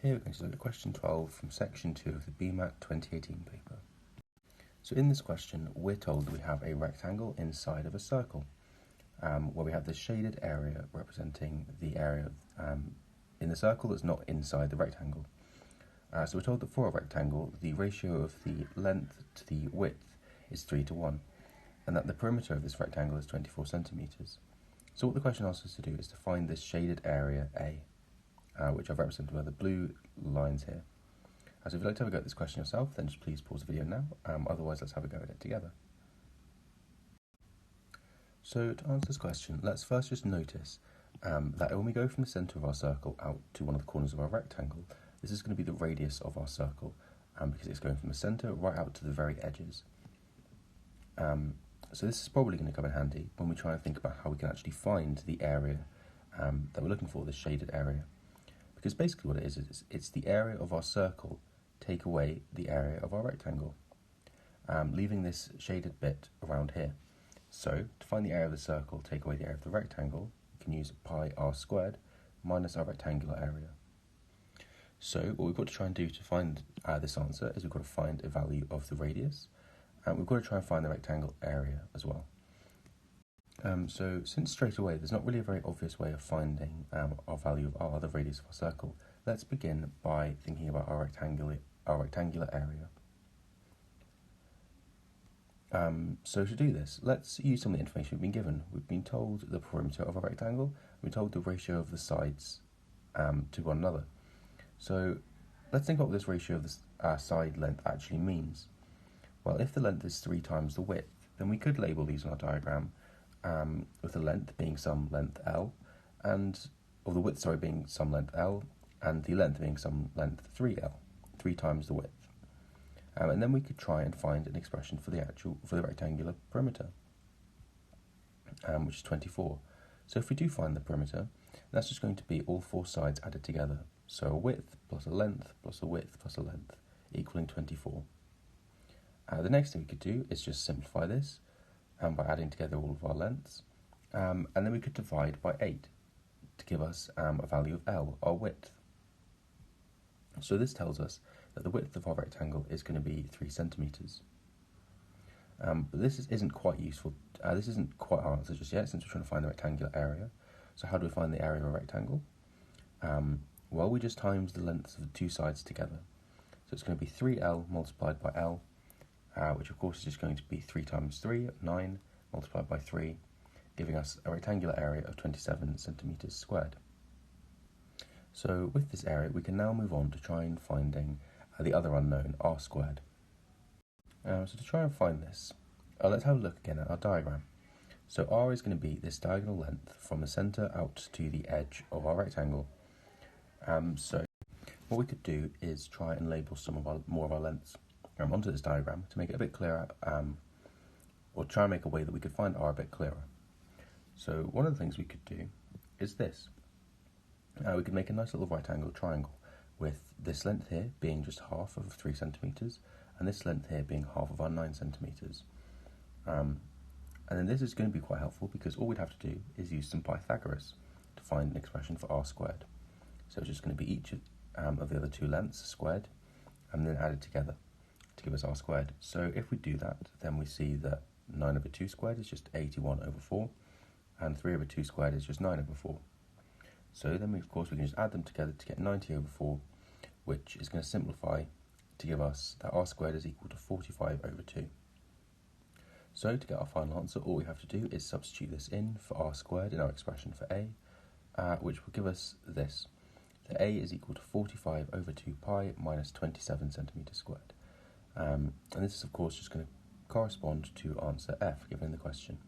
Here we're going to look at question 12 from section 2 of the BMAT 2018 paper. So in this question, we're told that we have a rectangle inside of a circle, where we have this shaded area representing the area in the circle that's not inside the rectangle. So we're told that for a rectangle, the ratio of the length to the width is 3:1, and that the perimeter of this rectangle is 24 centimetres. So what the question asks us to do is to find this shaded area A, which I've represented by the blue lines here. So if you'd like to have a go at this question yourself, then just please pause the video now, otherwise let's have a go at it together. So to answer this question, let's first just notice that when we go from the centre of our circle out to one of the corners of our rectangle, this is going to be the radius of our circle, because it's going from the centre right out to the very edges. So this is probably going to come in handy when we try and think about how we can actually find the area that we're looking for, this shaded area. Because basically what it is it's the area of our circle take away the area of our rectangle, leaving this shaded bit around here. So to find the area of the circle, take away the area of the rectangle, we can use pi r squared minus our rectangular area. So what we've got to try and do to find this answer is we've got to find a value of the radius, and we've got to try and find the rectangle area as well. So since straight away there's not really a very obvious way of finding our value of the radius of our circle, let's begin by thinking about our rectangular area. So to do this, let's use some of the information we've been given. We've been told the perimeter of a rectangle, we're told the ratio of the sides to one another. So let's think about what this ratio of the side length actually means. Well, if the length is 3 times the width, then we could label these on our diagram with the length being some length L, or the width, being some length L, and the length being some length 3L, 3 times the width. And then we could try and find an expression for the rectangular perimeter, which is 24. So if we do find the perimeter, that's just going to be all 4 sides added together. So a width plus a length plus a width plus a length equaling 24. The next thing we could do is just simplify this by adding together all of our lengths, and then we could divide by 8 to give us a value of L, our width. So this tells us that the width of our rectangle is going to be 3 centimetres. But this isn't quite useful. This isn't quite our answer just yet, since we're trying to find the rectangular area. So how do we find the area of a rectangle? Well, we just times the lengths of the 2 sides together. So it's going to be 3L multiplied by L, which of course is just going to be 3 times 3, 9, multiplied by 3, giving us a rectangular area of 27 centimetres squared. So with this area, we can now move on to try and finding the other unknown, r squared. So to try and find this, let's have a look again at our diagram. So r is going to be this diagonal length from the centre out to the edge of our rectangle. So what we could do is try and label more of our lengths onto this diagram to make it a bit clearer, or try and make a way that we could find r a bit clearer. So one of the things we could do is this. We could make a nice little right angle triangle with this length here being just half of 3 centimetres and this length here being half of our 9 centimetres. And then this is going to be quite helpful because all we'd have to do is use some Pythagoras to find an expression for r squared. So it's just going to be each of the other 2 lengths squared and then added together to give us r squared. So if we do that, then we see that 9 over 2 squared is just 81 over 4, and 3 over 2 squared is just 9 over 4. So then, of course, we can just add them together to get 90 over 4, which is going to simplify to give us that r squared is equal to 45 over 2. So to get our final answer, all we have to do is substitute this in for r squared in our expression for a, which will give us this. The a is equal to 45 over 2 pi minus 27 centimetres squared. And this is, of course, just going to correspond to answer F given in the question.